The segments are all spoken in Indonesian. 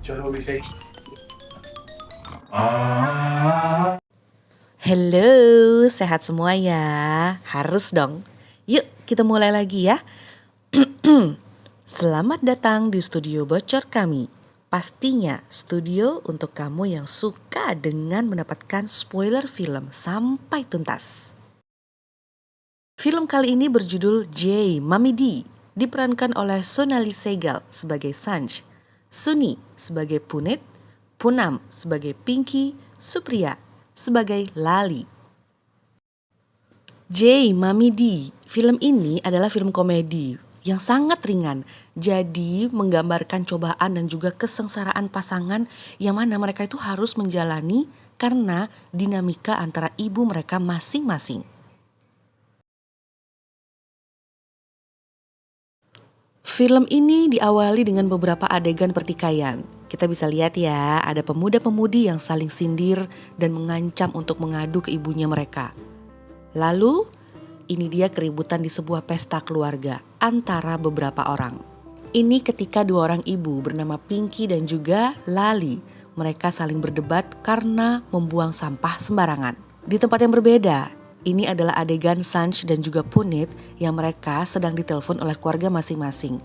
चलो अभिषेक। Halo, sehat semua ya? Harus dong. Yuk kita mulai lagi ya. Selamat datang di studio bocor kami. Pastinya studio untuk kamu yang suka dengan mendapatkan spoiler film sampai tuntas. Film kali ini berjudul J. Mami D, diperankan oleh Sonali Segal sebagai Sanj, Suni sebagai Punit, Punam sebagai Pinky, Supriya sebagai Lali. J. Mami D, film ini adalah film komedi yang sangat ringan, jadi menggambarkan cobaan dan juga kesengsaraan pasangan yang mana mereka itu harus menjalani karena dinamika antara ibu mereka masing-masing. Film ini diawali dengan beberapa adegan pertikaian. Kita bisa lihat ya, ada pemuda-pemudi yang saling sindir dan mengancam untuk mengadu ke ibunya mereka. Lalu, ini dia keributan di sebuah pesta keluarga antara beberapa orang. Ini ketika dua orang ibu bernama Pinky dan juga Lali. Mereka saling berdebat karena membuang sampah sembarangan. Di tempat yang berbeda, ini adalah adegan Sanj dan juga Punit yang mereka sedang ditelepon oleh keluarga masing-masing.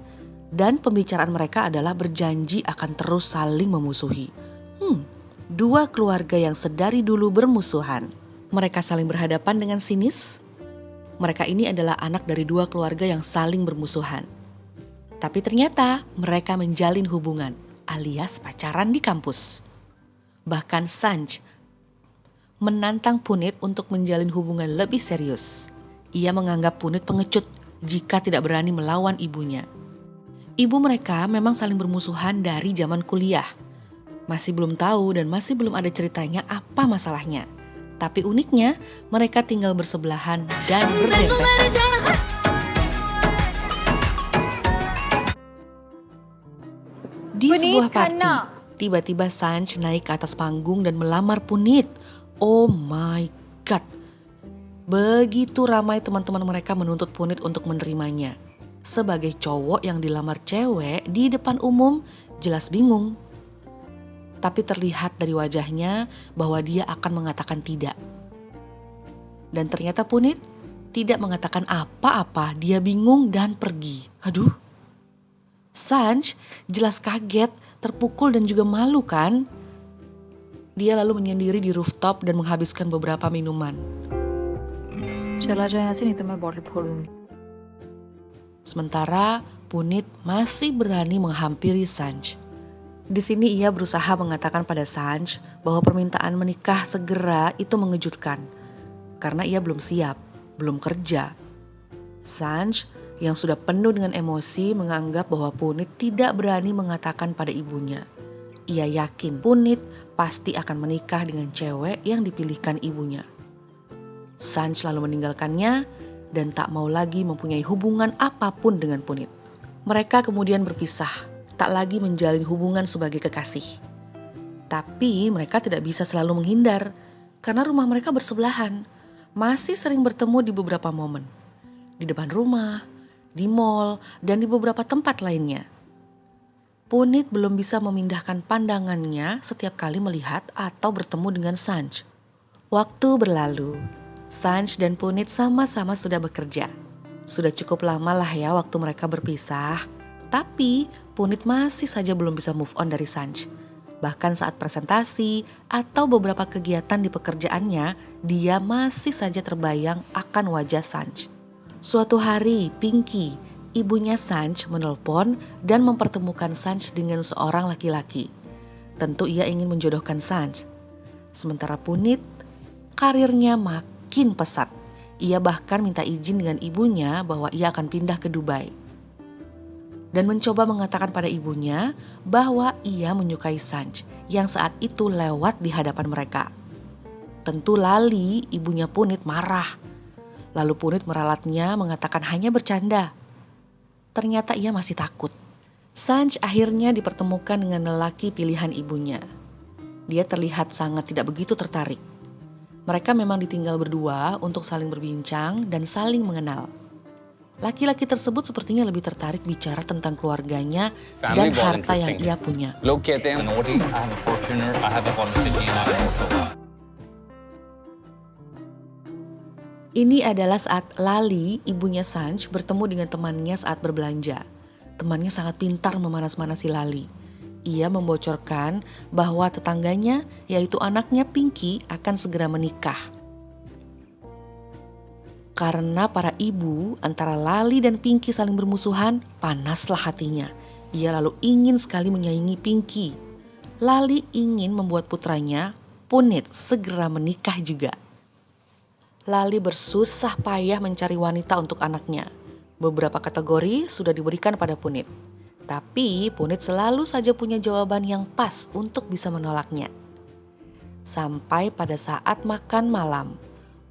Dan pembicaraan mereka adalah berjanji akan terus saling memusuhi. Dua keluarga yang sedari dulu bermusuhan. Mereka saling berhadapan dengan sinis. Mereka ini adalah anak dari dua keluarga yang saling bermusuhan. Tapi ternyata mereka menjalin hubungan alias pacaran di kampus. Bahkan Sanj menantang Punit untuk menjalin hubungan lebih serius. Ia menganggap Punit pengecut jika tidak berani melawan ibunya. Ibu mereka memang saling bermusuhan dari zaman kuliah. Masih belum tahu dan masih belum ada ceritanya apa masalahnya. Tapi uniknya mereka tinggal bersebelahan dan berdempetan. Di sebuah party, tiba-tiba Sanj naik ke atas panggung dan melamar Punit. Oh my god. Begitu ramai teman-teman mereka menuntut Punit untuk menerimanya. Sebagai cowok yang dilamar cewek di depan umum, jelas bingung. Tapi terlihat dari wajahnya bahwa dia akan mengatakan tidak. Dan ternyata Punit tidak mengatakan apa-apa, dia bingung dan pergi. Aduh. Sanj jelas kaget, terpukul dan juga malu kan? Dia lalu menyendiri di rooftop dan menghabiskan beberapa minuman. Sementara Punit masih berani menghampiri Sanj. Di sini ia berusaha mengatakan pada Sanj bahwa permintaan menikah segera itu mengejutkan. Karena ia belum siap, belum kerja. Sanj yang sudah penuh dengan emosi menganggap bahwa Punit tidak berani mengatakan pada ibunya. Ia yakin Punit pasti akan menikah dengan cewek yang dipilihkan ibunya. Sanj lalu meninggalkannya dan tak mau lagi mempunyai hubungan apapun dengan Punit. Mereka kemudian berpisah, tak lagi menjalin hubungan sebagai kekasih. Tapi mereka tidak bisa selalu menghindar, karena rumah mereka bersebelahan. Masih sering bertemu di beberapa momen. Di depan rumah, di mall, dan di beberapa tempat lainnya. Punit belum bisa memindahkan pandangannya setiap kali melihat atau bertemu dengan Sanj. Waktu berlalu. Sanj dan Punit sama-sama sudah bekerja. Sudah cukup lama lah ya waktu mereka berpisah. Tapi Punit masih saja belum bisa move on dari Sanj. Bahkan saat presentasi atau beberapa kegiatan di pekerjaannya, dia masih saja terbayang akan wajah Sanj. Suatu hari Pinky, ibunya Sanj menelpon dan mempertemukan Sanj dengan seorang laki-laki. Tentu ia ingin menjodohkan Sanj. Sementara Punit, karirnya makin pesat. Ia bahkan minta izin dengan ibunya bahwa ia akan pindah ke Dubai. Dan mencoba mengatakan pada ibunya bahwa ia menyukai Sanj yang saat itu lewat di hadapan mereka. Tentu Lali, ibunya Punit, marah. Lalu Punit meralatnya mengatakan hanya bercanda. Ternyata ia masih takut. Sanj akhirnya dipertemukan dengan lelaki pilihan ibunya. Dia terlihat sangat tidak begitu tertarik. Mereka memang ditinggal berdua untuk saling berbincang dan saling mengenal. Laki-laki tersebut sepertinya lebih tertarik bicara tentang keluarganya Family dan ball harta yang interesting ia है. punya. लोग कहते हैं naughty, I have a Fortuner, I have a Honda City, and I have a motor. Ini adalah saat Lali, ibunya Sanj, bertemu dengan temannya saat berbelanja. Temannya sangat pintar memanas-manasi Lali. Ia membocorkan bahwa tetangganya, yaitu anaknya Pinky, akan segera menikah. Karena para ibu antara Lali dan Pinky saling bermusuhan, panaslah hatinya. Ia lalu ingin sekali menyaingi Pinky. Lali ingin membuat putranya, Punit, segera menikah juga. Lali bersusah payah mencari wanita untuk anaknya. Beberapa kategori sudah diberikan pada Punit. Tapi Punit selalu saja punya jawaban yang pas untuk bisa menolaknya. Sampai pada saat makan malam,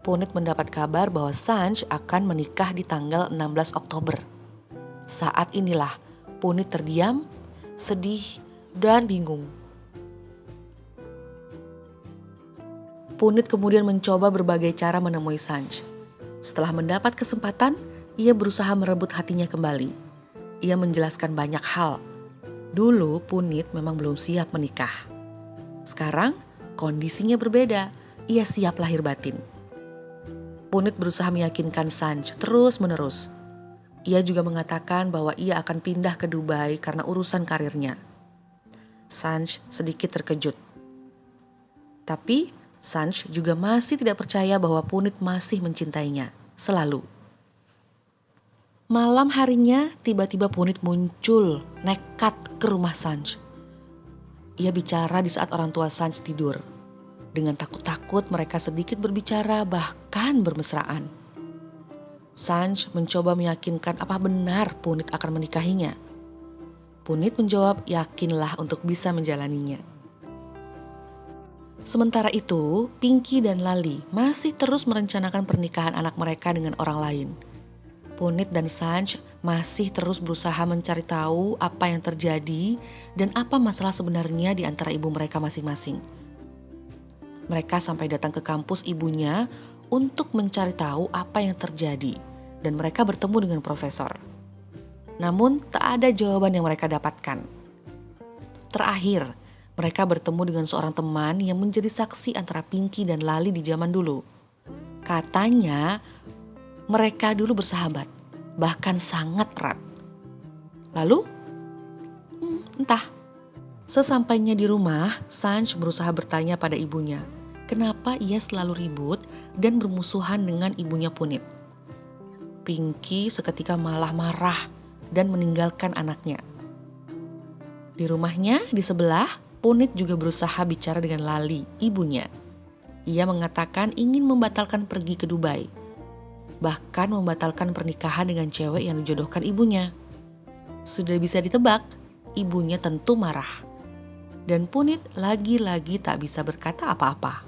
Punit mendapat kabar bahwa Sanj akan menikah di tanggal 16 Oktober. Saat inilah Punit terdiam, sedih, dan bingung. Punit kemudian mencoba berbagai cara menemui Sanj. Setelah mendapat kesempatan, ia berusaha merebut hatinya kembali. Ia menjelaskan banyak hal. Dulu Punit memang belum siap menikah. Sekarang kondisinya berbeda, ia siap lahir batin. Punit berusaha meyakinkan Sanj terus-menerus. Ia juga mengatakan bahwa ia akan pindah ke Dubai karena urusan karirnya. Sanj sedikit terkejut. Tapi Sanj juga masih tidak percaya bahwa Punit masih mencintainya, selalu. Malam harinya tiba-tiba Punit muncul nekat ke rumah Sanj. Ia bicara di saat orang tua Sanj tidur. Dengan takut-takut mereka sedikit berbicara bahkan bermesraan. Sanj mencoba meyakinkan apa benar Punit akan menikahinya. Punit menjawab yakinlah untuk bisa menjalaninya. Sementara itu, Pinky dan Lali masih terus merencanakan pernikahan anak mereka dengan orang lain. Punit dan Sanj masih terus berusaha mencari tahu apa yang terjadi dan apa masalah sebenarnya di antara ibu mereka masing-masing. Mereka sampai datang ke kampus ibunya untuk mencari tahu apa yang terjadi dan mereka bertemu dengan profesor. Namun tak ada jawaban yang mereka dapatkan. Terakhir, mereka bertemu dengan seorang teman yang menjadi saksi antara Pinky dan Lali di zaman dulu. Katanya mereka dulu bersahabat, bahkan sangat erat. Lalu, entah. Sesampainya di rumah, Sanj berusaha bertanya pada ibunya, kenapa ia selalu ribut dan bermusuhan dengan ibunya Punit. Pinky seketika malah marah dan meninggalkan anaknya. Di rumahnya di sebelah, Punit juga berusaha bicara dengan Lali, ibunya. Ia mengatakan ingin membatalkan pergi ke Dubai. Bahkan membatalkan pernikahan dengan cewek yang dijodohkan ibunya. Sudah bisa ditebak, ibunya tentu marah. Dan Punit lagi-lagi tak bisa berkata apa-apa.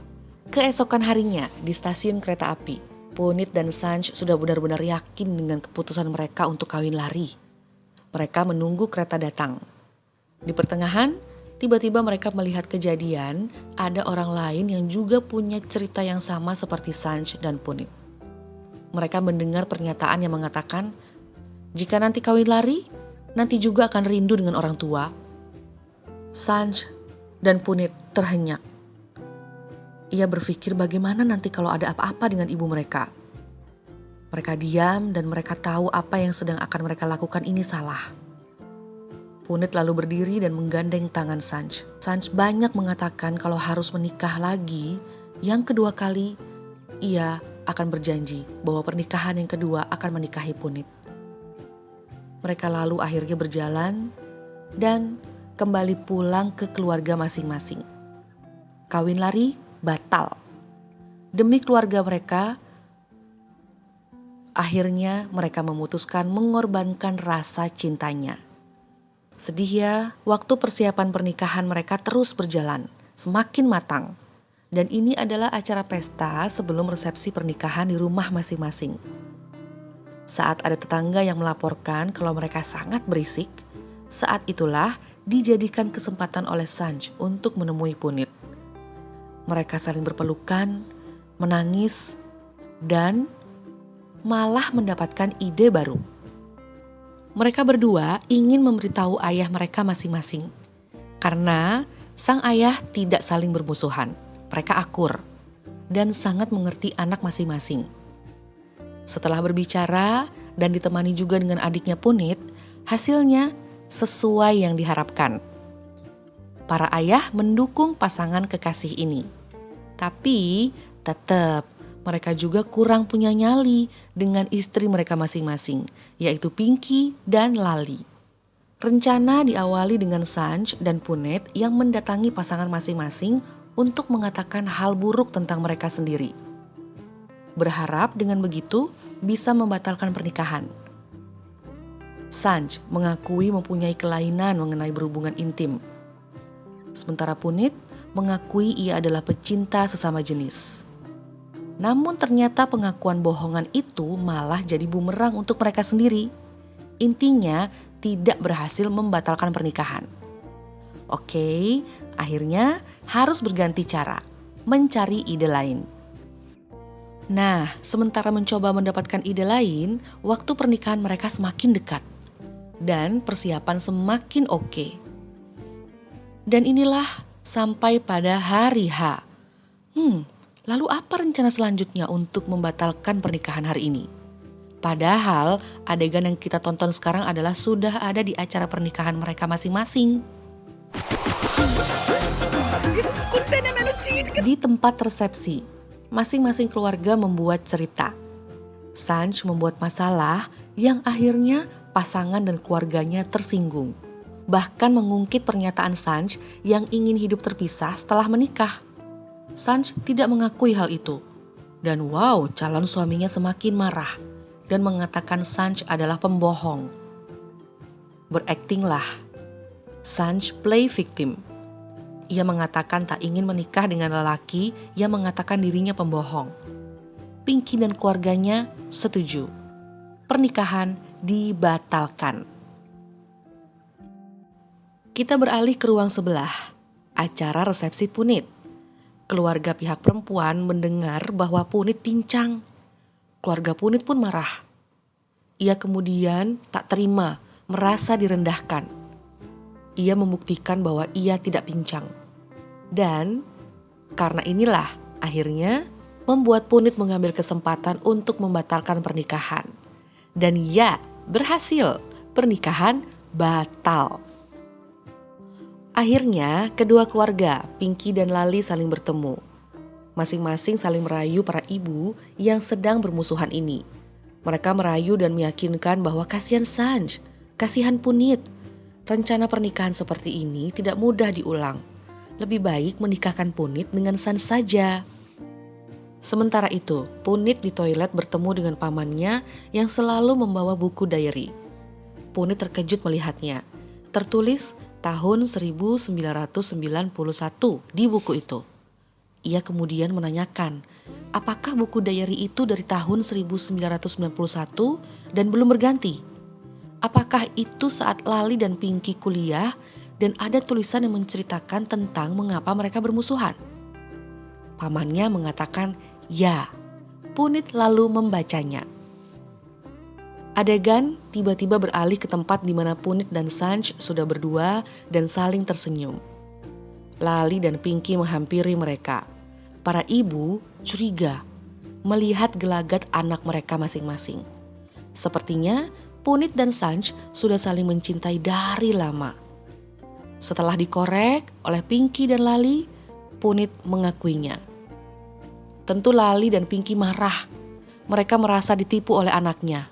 Keesokan harinya di stasiun kereta api, Punit dan Sanj sudah benar-benar yakin dengan keputusan mereka untuk kawin lari. Mereka menunggu kereta datang. Di pertengahan, tiba-tiba mereka melihat kejadian ada orang lain yang juga punya cerita yang sama seperti Sanj dan Punit. Mereka mendengar pernyataan yang mengatakan, jika nanti kawin lari, nanti juga akan rindu dengan orang tua. Sanj dan Punit terhenyak. Ia berpikir bagaimana nanti kalau ada apa-apa dengan ibu mereka. Mereka diam dan mereka tahu apa yang sedang akan mereka lakukan ini salah. Punit lalu berdiri dan menggandeng tangan Sanj. Sanj banyak mengatakan kalau harus menikah lagi, yang kedua kali ia akan berjanji bahwa pernikahan yang kedua akan menikahi Punit. Mereka lalu akhirnya berjalan dan kembali pulang ke keluarga masing-masing. Kawin lari batal. Demi keluarga mereka, akhirnya mereka memutuskan mengorbankan rasa cintanya. Sedih ya, waktu persiapan pernikahan mereka terus berjalan, semakin matang. Dan ini adalah acara pesta sebelum resepsi pernikahan di rumah masing-masing. Saat ada tetangga yang melaporkan kalau mereka sangat berisik, saat itulah dijadikan kesempatan oleh Sanj untuk menemui Punit. Mereka saling berpelukan, menangis, dan malah mendapatkan ide baru. Mereka berdua ingin memberitahu ayah mereka masing-masing. Karena sang ayah tidak saling bermusuhan, mereka akur dan sangat mengerti anak masing-masing. Setelah berbicara dan ditemani juga dengan adiknya Punit, hasilnya sesuai yang diharapkan. Para ayah mendukung pasangan kekasih ini. Tapi tetap mereka juga kurang punya nyali dengan istri mereka masing-masing, yaitu Pinky dan Lali. Rencana diawali dengan Sanj dan Punet yang mendatangi pasangan masing-masing untuk mengatakan hal buruk tentang mereka sendiri. Berharap dengan begitu bisa membatalkan pernikahan. Sanj mengakui mempunyai kelainan mengenai berhubungan intim. Sementara Punit mengakui ia adalah pecinta sesama jenis. Namun ternyata pengakuan bohongan itu malah jadi bumerang untuk mereka sendiri. Intinya tidak berhasil membatalkan pernikahan. Oke, akhirnya harus berganti cara, mencari ide lain. Nah, sementara mencoba mendapatkan ide lain, waktu pernikahan mereka semakin dekat. Dan persiapan semakin oke. Dan inilah sampai pada hari H. Lalu apa rencana selanjutnya untuk membatalkan pernikahan hari ini? Padahal adegan yang kita tonton sekarang adalah sudah ada di acara pernikahan mereka masing-masing. Di tempat resepsi, masing-masing keluarga membuat cerita. Sanj membuat masalah yang akhirnya pasangan dan keluarganya tersinggung. Bahkan mengungkit pernyataan Sanj yang ingin hidup terpisah setelah menikah. Sanj tidak mengakui hal itu. Dan wow, calon suaminya semakin marah dan mengatakan Sanj adalah pembohong. Beraktinglah. Sanj play victim. Ia mengatakan tak ingin menikah dengan lelaki yang mengatakan dirinya pembohong. Pinky dan keluarganya setuju. Pernikahan dibatalkan. Kita beralih ke ruang sebelah, acara resepsi Punit. Keluarga pihak perempuan mendengar bahwa Punit pincang. Keluarga Punit pun marah. Ia kemudian tak terima, merasa direndahkan. Ia membuktikan bahwa ia tidak pincang. Dan karena inilah akhirnya membuat Punit mengambil kesempatan untuk membatalkan pernikahan. Dan ya, berhasil. Pernikahan batal. Akhirnya kedua keluarga, Pinky dan Lali saling bertemu. Masing-masing saling merayu para ibu yang sedang bermusuhan ini. Mereka merayu dan meyakinkan bahwa kasihan Sanj, kasihan Punit. Rencana pernikahan seperti ini tidak mudah diulang. Lebih baik menikahkan Punit dengan Sanj saja. Sementara itu, Punit di toilet bertemu dengan pamannya yang selalu membawa buku diary. Punit terkejut melihatnya. Tertulis tahun 1991 di buku itu. Ia kemudian menanyakan, apakah buku diary itu dari tahun 1991 dan belum berganti? Apakah itu saat Lali dan Pinky kuliah dan ada tulisan yang menceritakan tentang mengapa mereka bermusuhan? Pamannya mengatakan, ya. Punit lalu membacanya. Adegan tiba-tiba beralih ke tempat di mana Punit dan Sanj sudah berdua dan saling tersenyum. Lali dan Pinky menghampiri mereka. Para ibu curiga melihat gelagat anak mereka masing-masing. Sepertinya Punit dan Sanj sudah saling mencintai dari lama. Setelah dikorek oleh Pinky dan Lali, Punit mengakuinya. Tentu Lali dan Pinky marah. Mereka merasa ditipu oleh anaknya.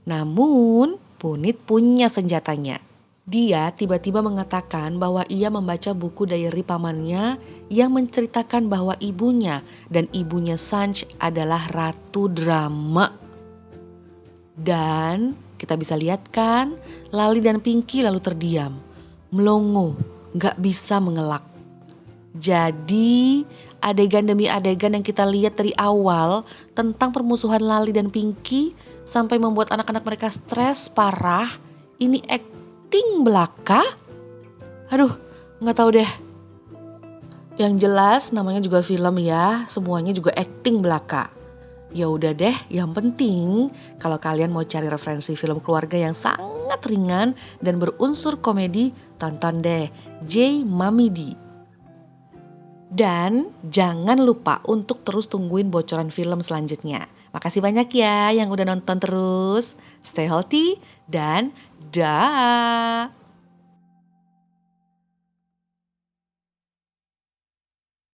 Namun, Punit punya senjatanya. Dia tiba-tiba mengatakan bahwa ia membaca buku diary pamannya yang menceritakan bahwa ibunya dan ibunya Sanj adalah ratu drama. Dan kita bisa lihat kan, Lali dan Pinky lalu terdiam, melongo, gak bisa mengelak. Jadi adegan demi adegan yang kita lihat dari awal tentang permusuhan Lali dan Pinky sampai membuat anak-anak mereka stres parah, ini acting belaka? Aduh, gak tahu deh. Yang jelas namanya juga film ya, semuanya juga acting belaka. Ya udah deh, yang penting kalau kalian mau cari referensi film keluarga yang sangat ringan dan berunsur komedi, tonton deh J Mami D. Dan jangan lupa untuk terus tungguin bocoran film selanjutnya. Makasih banyak ya yang udah nonton terus. Stay healthy dan dah.